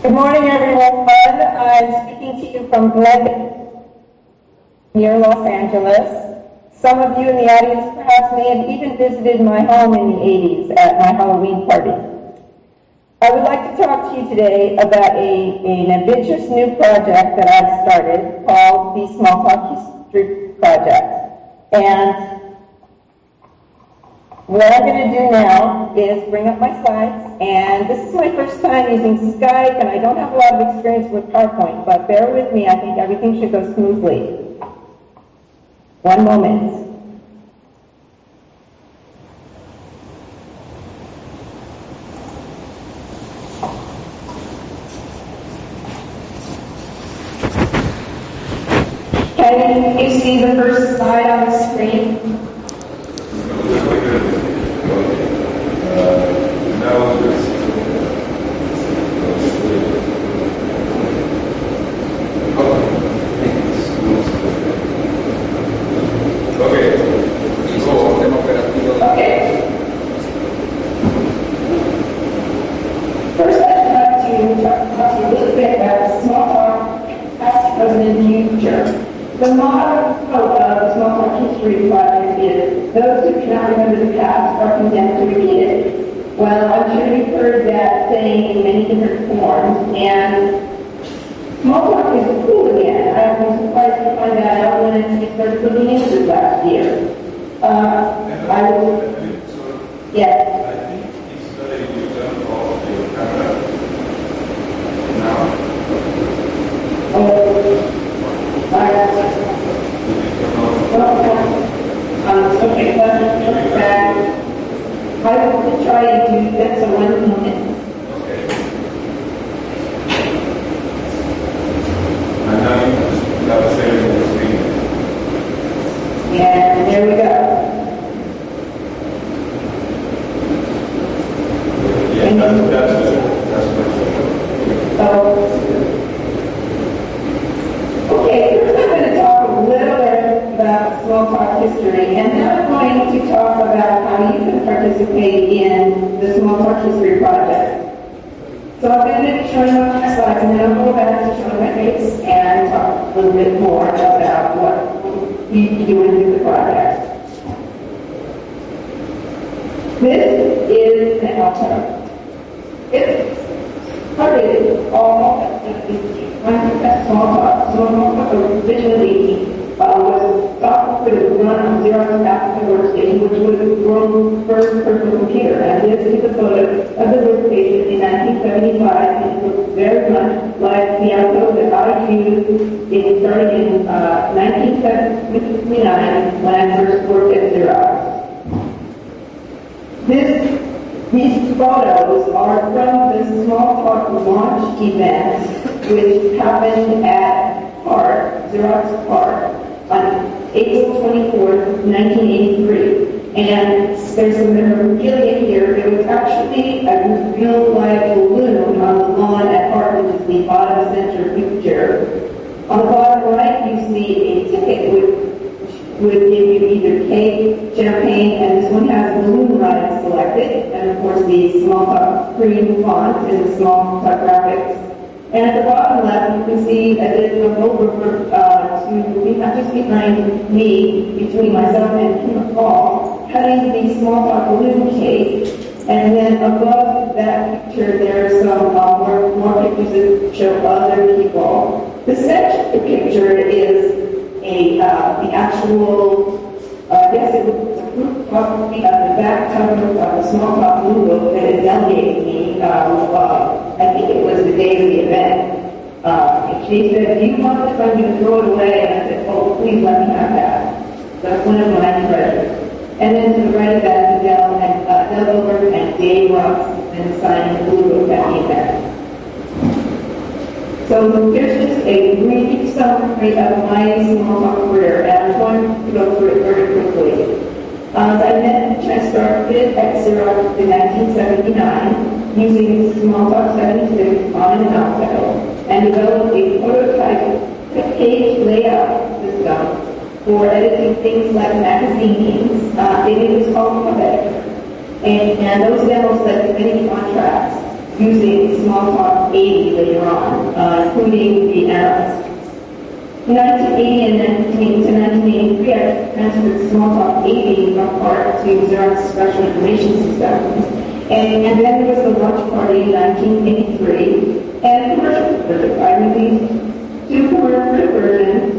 Good morning, everyone. I'm speaking to you from Glen, near Los Angeles. Some of you in the audience perhaps may have even visited my home in the 80s at my Halloween party. I would like to talk to you today about an ambitious new project that I've started called the Smalltalk History Project. And what I'm going to do now is bring up my slides, and this is my first time using Skype, and I don't have a lot of experience with PowerPoint, but bear with me, I think everything should go smoothly. One moment. Can you see the first slide on the screen? First, I'd like to talk to you a little bit about Smalltalk, past, present, and future. The motto of the Smalltalk History Project is, those who cannot remember the past are condemned to repeat it. Well, I'm sure you've heard that saying in many different forms, and Smalltalk is cool again. I was surprised to find that out when I started looking into it last year. Yes. Okay, let's back. I will try to do that, so 1 moment. And there we go. Okay, first I'm going to talk a little bit about Smalltalk history, and then I'm going to talk about how you can participate in the Smalltalk History Project. So I'm going to be showing my slides, and then I'll go back to showing my face and talk a little bit more about what you can do with the project. This is an outline. It started almost at Smalltalk originally was thought to run on Xerox Apple workstation, which was the world's first personal computer. And this is a photo of the workstation in 1975, and it looks very much like the Apple that I used. It started in 1979 when I first worked at Xerox. These photos are from the Smalltalk launch event, which happened at Xerox Park, on April 24th, 1983. And there's some memorabilia here. It was actually a real live balloon on the lawn at Orden, which is the bottom center picture. On the bottom right, you see a ticket which would give you either cake, champagne, and this one has balloon ride selected, and of course the Smalltalk green font and the Smalltalk graphics. And at the bottom left, you can see a digital over just behind me, between myself and Kim Paul, cutting the Smalltalk balloon cake. And then above that picture, there are some more pictures that show other people. The second picture is the actual, I guess it was a group copy of the back cover of the Smalltalk blue book that it delegated me. I think it was the day of the event. She said, "Do you want this? I'm going to throw it away." And I said, "Oh, please let me have that." That's one of my treasures. And then to the right of that is Del Over and Dave Ross and signing the blue book at the event. So here's just a brief summary of my Smalltalk career, and I'm going to go through it very quickly. I started at Xerox in 1979 using Smalltalk 76 on an Alto and developed a prototype page layout system for editing things like magazines. It was called Quebec. And those demos led to many contracts. using Smalltalk 80 later on, including the analyst. In 1980 and 1983, I transferred Smalltalk 80 from PARC to Xerox Special Information Systems. And then there was the launch party in 1983 and commercial version. I released 2 commercial versions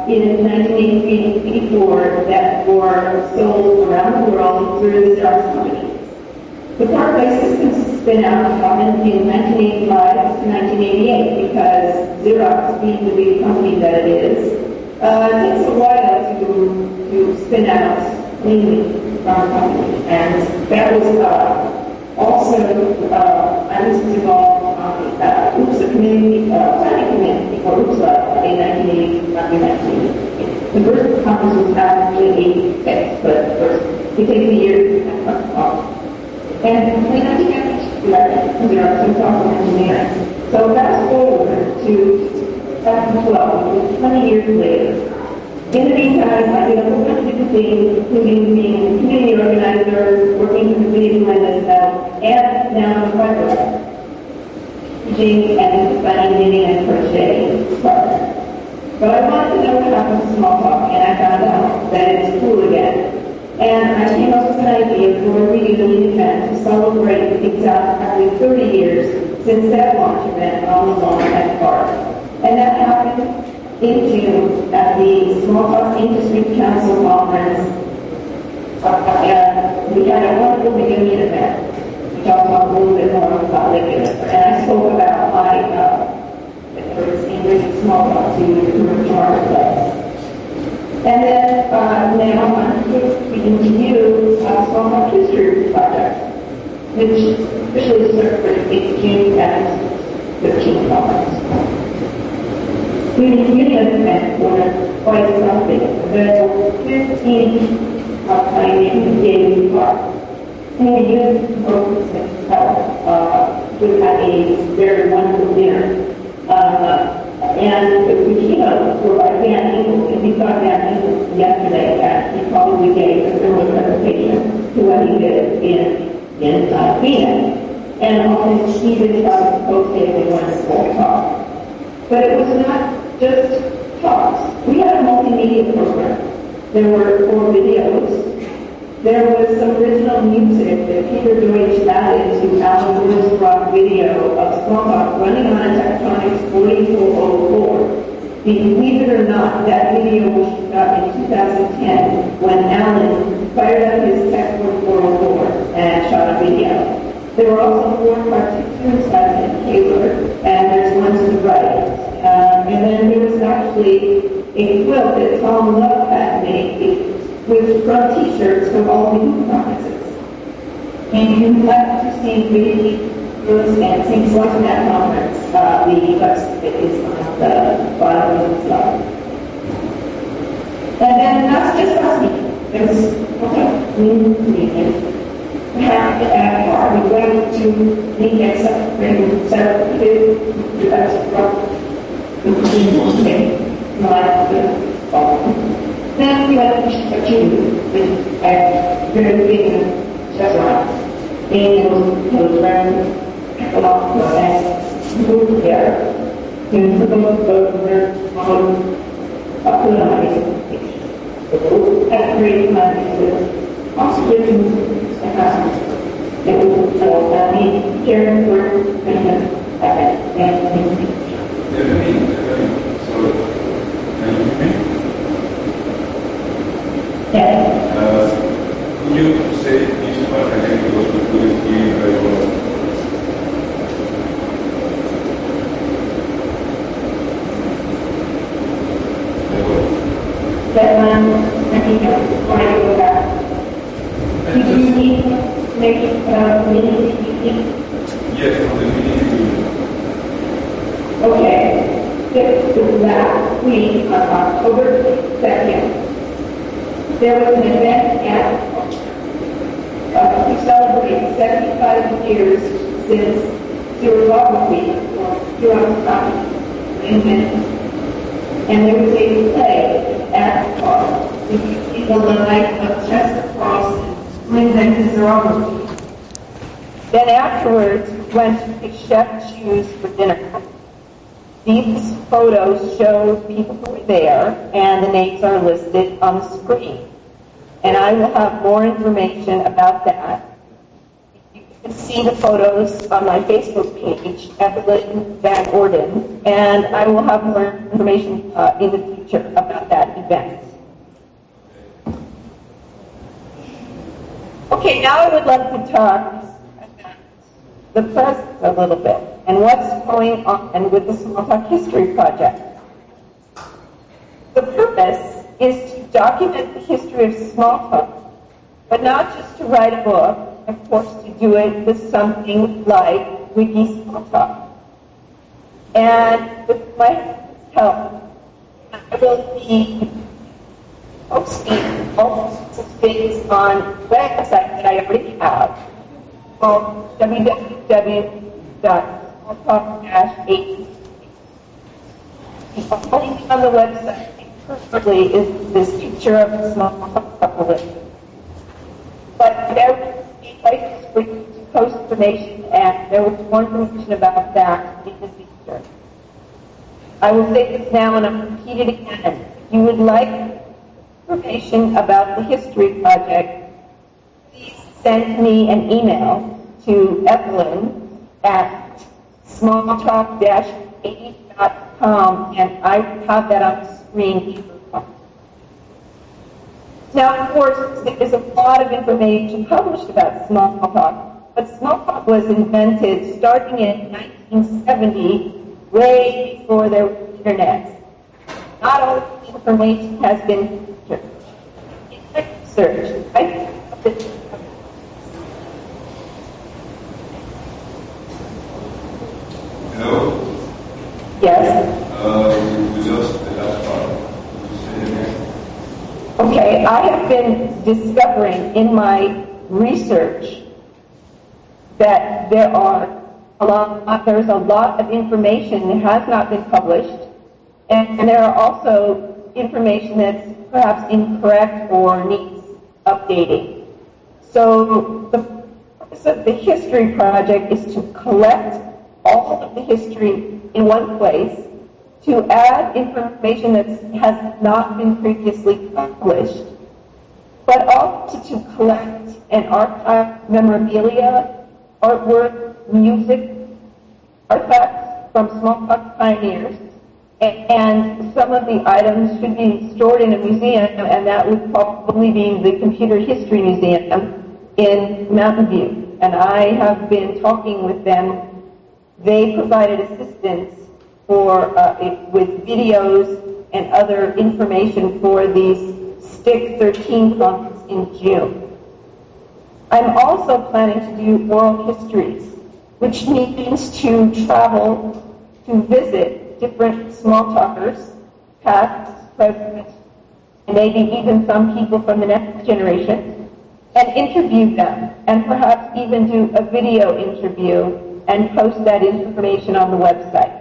in 1983-84 that were sold around the world through the Xerox company. The PARC-based systems spin out happened in 1985 to 1988 because Xerox, being the big company that it is, takes a while to spin out cleanly from a company. And that was also, I was involved on the OOPSA community, planning committee for OOPSA in 1988. The first conference was actually 86, but first it takes a year to come off. And we have to get Xerox and software engineering. So fast forward to 2012, 20 years later. In the meantime, I did a whole bunch of different things, including being a community organizer, working with the video myself, and now I'm a writer, teaching and designing knitting and crocheting partner. But I wanted to know what happened to Smalltalk, and I found out that it's cool again. And I came up with an idea for a reunion event to celebrate exactly 30 years since that launch event on the lawn at PARC. And that happened in June at the Smalltalk Industry Council Conference. We had a wonderful reunion event, which I'll talk a little bit more about later. And I spoke about my efforts in bringing Smalltalk to the commercial marketplace. And then now I'm speaking to you Smalltalk History Project, which officially started its June and 15th conference. The union event was quite something. There were 15 pioneering daily park. And the union focused itself we had a very wonderful dinner. And the keynote for Dan Engel, and we saw Dan Engel yesterday, and he probably gave a similar presentation to what he did in Phoenix. And also Stephen both gave a wonderful talk. But it was not just talks. We had a multimedia program. There were 4 videos. There was some original music that Peter Deutsch added to Alan Moore's rock video of Smalltalk running on a Tektronix 4404. Believe it or not, that video was shot in 2010 when Alan fired up his Tech 4404 and shot a video. There were also 4 cartoons by Ken Taylor, and there's one to the right. And then there was actually a quilt that Tom Love had made with front t-shirts from all the youth conferences. And you can like to see videos and things like that conference. The website is on the bottom of the slide. And then that's just last week. There was meeting. We have at PARC. We went to meet at 7:30. That's from then we went to June with a very big restaurant. And it was around a lot of food there. And for those were on a the food at great money with also living and we caring for and yes. Could you say each part again because we couldn't hear you very well? That one, I think I go back. Did you need to make meeting? Yes, from the beginning. Okay. This was last week on October 2nd. There was an event at to celebrate 75 years since xerography or xerography invented. And there was a play at PARC in the life of Chester Cross who invented xerography. Then afterwards, went to pick chef shoes for dinner. These photos show people who were there, and the names are listed on the screen. And I will have more information about that. You can see the photos on my Facebook page, Evelyn Van Orden, and I will have more information in the future about that event. Okay, now I would like to talk about the present a little bit and what's going on with the Smalltalk History Project. The purpose is to document the history of Smalltalk, but not just to write a book, of course to do it with something like Wiki Smalltalk. And with my help, I will be posting all sorts of things on a website that I already have called www.smalltalk-8. The only thing on the website currently is this picture of the Smalltalk couple. But there will be places for you to post information, and there will be more information about that in the future. I will say this now and I'll repeat it again. If you would like information about the History Project, please send me an email to Evelyn at smalltalk-80.com, and I have that on the screen. Now, of course, there is a lot of information published about Smalltalk, but Smalltalk was invented starting in 1970, way before there was internet. Not all the information has been searched. Hello? Yes? We lost the last part. Could you say it again? Okay, I have been discovering in my research that there's a lot of information that has not been published, and there are also information that's perhaps incorrect or needs updating. So the purpose of the History Project is to collect all of the history in one place, to add information that has not been previously published, but also to collect and archive memorabilia, artwork, music, artifacts from Smalltalk pioneers, and some of the items should be stored in a museum, and that would probably be the Computer History Museum in Mountain View. And I have been talking with them. They provided assistance with videos and other information for these STIC 13 conference in June. I'm also planning to do oral histories, which means to travel to visit different Smalltalkers, past, present, and maybe even some people from the next generation, and interview them, and perhaps even do a video interview and post that information on the website.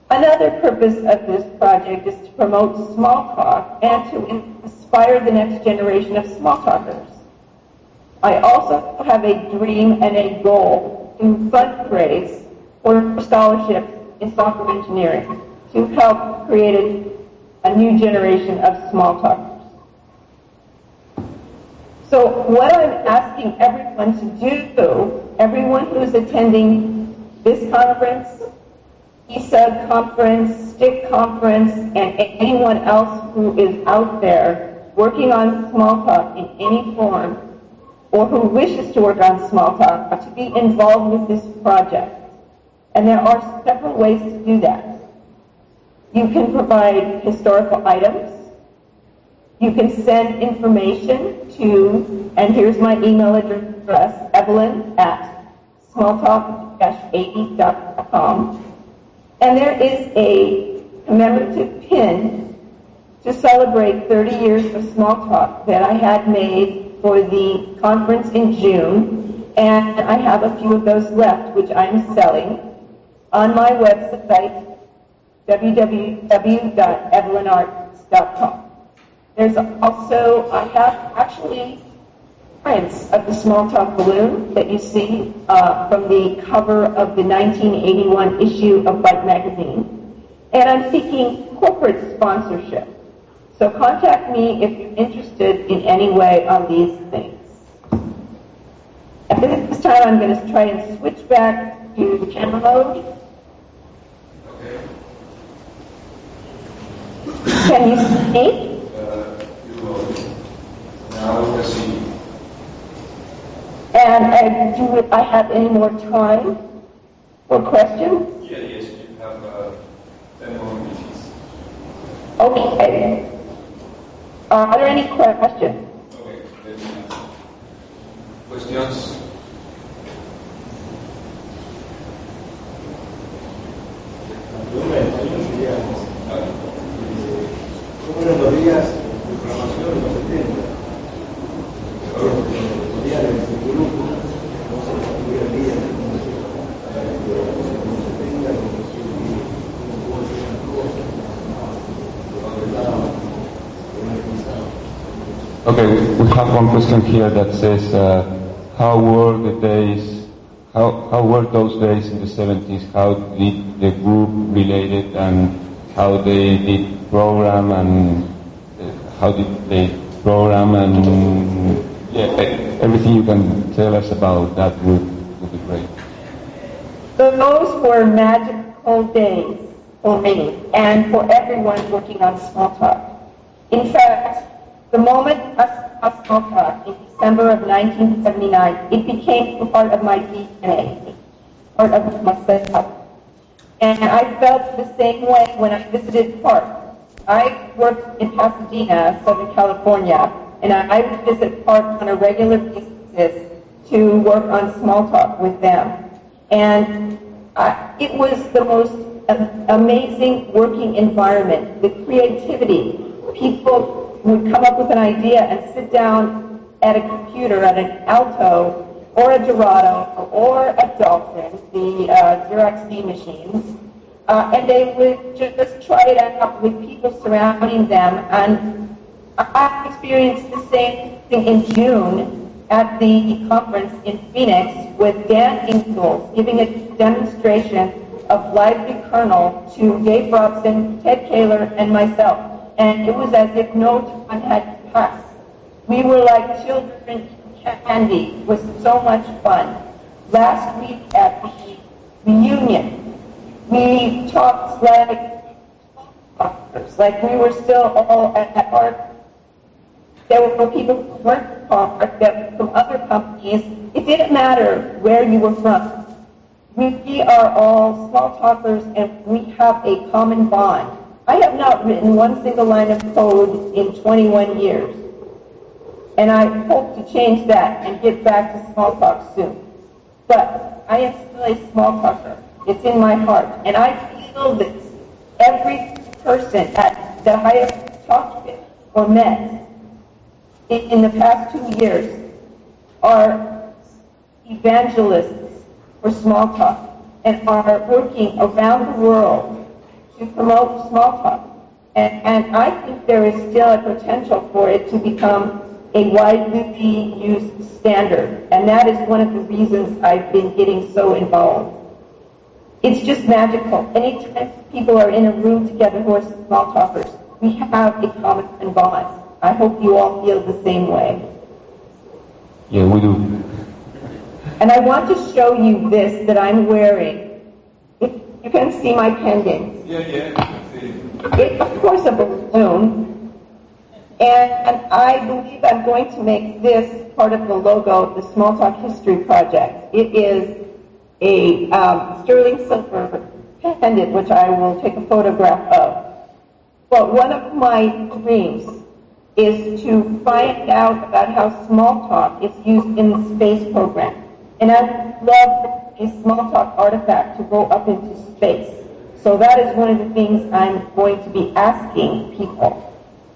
Another purpose of this project is to promote Smalltalk and to inspire the next generation of Smalltalkers. I also have a dream and a goal to fundraise for scholarships in software engineering to help create a new generation of Smalltalkers. So what I'm asking everyone to do, everyone who's attending this conference, ESUG conference, STIC conference, and anyone else who is out there working on Smalltalk in any form, or who wishes to work on Smalltalk, to be involved with this project. And there are several ways to do that. You can provide historical items. You can send information to, and here's my email address, Evelyn at smalltalk-80.com. And there is a commemorative pin to celebrate 30 years of Smalltalk that I had made for the conference in June, and I have a few of those left, which I'm selling on my website, www.evelynarts.com. There's also, I science of the small talk balloon that you see from the cover of the 1981 issue of Byte magazine, and I'm seeking corporate sponsorship. So contact me if you're interested in any way on these things. At this time, I'm going to try and switch back to camera mode. Okay. Can you see me? Now we can see you. And do I have any more time for questions? Yeah, yes, you have 10 more minutes. Okay. Are there any questions? Okay, let me ask. Questions? ¿Cómo eran los días de programación en los 70? Los días de ese grupo, no se construía el día en los 70, Okay, we have one question here that says, how were the days, how were those days in the 70s? How did the group related and how they did program and how did they program and everything you can tell us about that group would be great. Those were magical days for me and for everyone working on small talk. In fact, the moment I saw small talk in December of 1979, it became a part of my DNA, part of myself. And I felt the same way when I visited Park. I worked in Pasadena, Southern California, and I would visit Park on a regular basis to work on small talk with them. And it was the most amazing working environment, the creativity. People would come up with an idea and sit down at a computer, at an Alto, or a Dorado, or a Dolphin, the Xerox D machines, and they would just try it out with people surrounding them. And I experienced the same thing in June at the conference in Phoenix with Dan Ingalls giving a demonstration of Lively Kernel to Dave Robson, Ted Kaler, and myself. And it was as if no time had passed. We were like children in candy. It was so much fun. Last week at the reunion, we talked like we were still all at Park. There were people who weren't at Park, that were from other companies. It didn't matter where you were from. We are all small talkers and we have a common bond. I have not written one single line of code in 21 years. And I hope to change that and get back to small talk soon. But I am still a small talker. It's in my heart. And I feel this. Every person that I have talked with or met in the past 2 years are evangelists for small talk and are working around the world to promote small talk. And I think there is still a potential for it to become a widely used standard. And that is one of the reasons I've been getting so involved. It's just magical. Anytime people are in a room together who are small talkers, we have a common bond. I hope you all feel the same way. Yeah, we do. And I want to show you this that I'm wearing. If you can see my pendant. Yeah. It's, of course, a balloon. And I believe I'm going to make this part of the logo of the Small Talk History Project. It is a sterling silver pendant, which I will take a photograph of. But one of my dreams is to find out about how small talk is used in the space program. And I'd love a small talk artifact to go up into space. So that is one of the things I'm going to be asking people.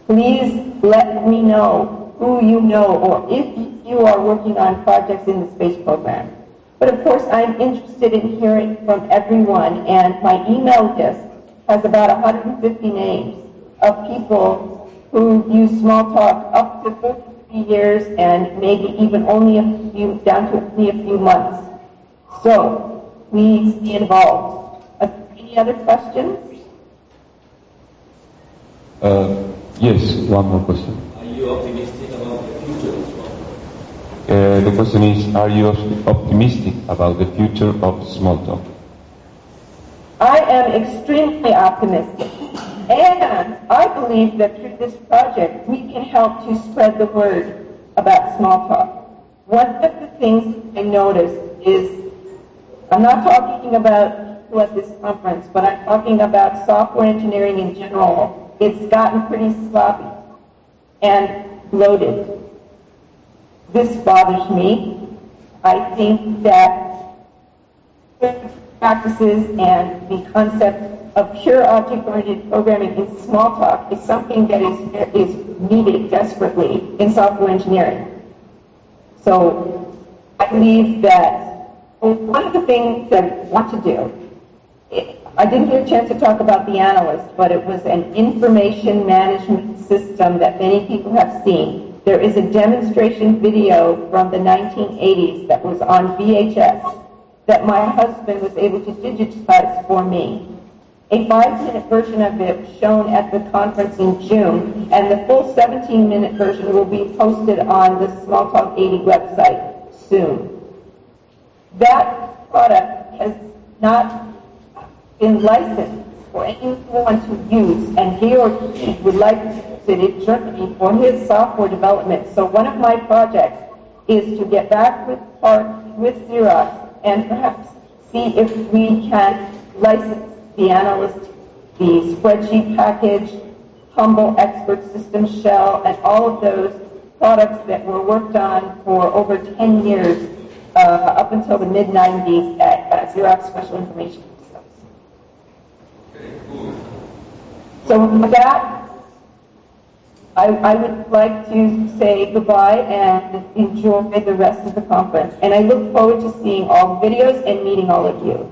Please let me know who you know or if you are working on projects in the space program. But of course, I'm interested in hearing from everyone, and my email list has about 150 names of people who use small talk up to 3 years and maybe even only down to only a few months. So please be involved. Any other questions? Yes, one more question. Are you optimistic about the future as well? The question is, are you optimistic about the future of Smalltalk? I am extremely optimistic. And I believe that through this project, we can help to spread the word about Smalltalk. One of the things I noticed is, I'm not talking about at this conference, but I'm talking about software engineering in general. It's gotten pretty sloppy and bloated. This bothers me. I think that practices and the concept of pure object-oriented programming in Smalltalk is something that is needed desperately in software engineering. So I believe that one of the things that I want to do, I didn't get a chance to talk about the analyst, but it was an information management system that many people have seen. There is a demonstration video from the 1980s that was on VHS that my husband was able to digitize for me. A 5-minute version of it was shown at the conference in June, and the full 17-minute version will be posted on the Smalltalk 80 website soon. That product has not been licensed for anyone to use, and he or she would like to use it in Germany for his software development. So one of my projects is to get back with Xerox and perhaps see if we can license the analyst, the spreadsheet package, Humble Expert System Shell, and all of those products that were worked on for over 10 years up until the mid-90s at Xerox Special Information Systems. So with that, I would like to say goodbye and enjoy the rest of the conference. And I look forward to seeing all the videos and meeting all of you.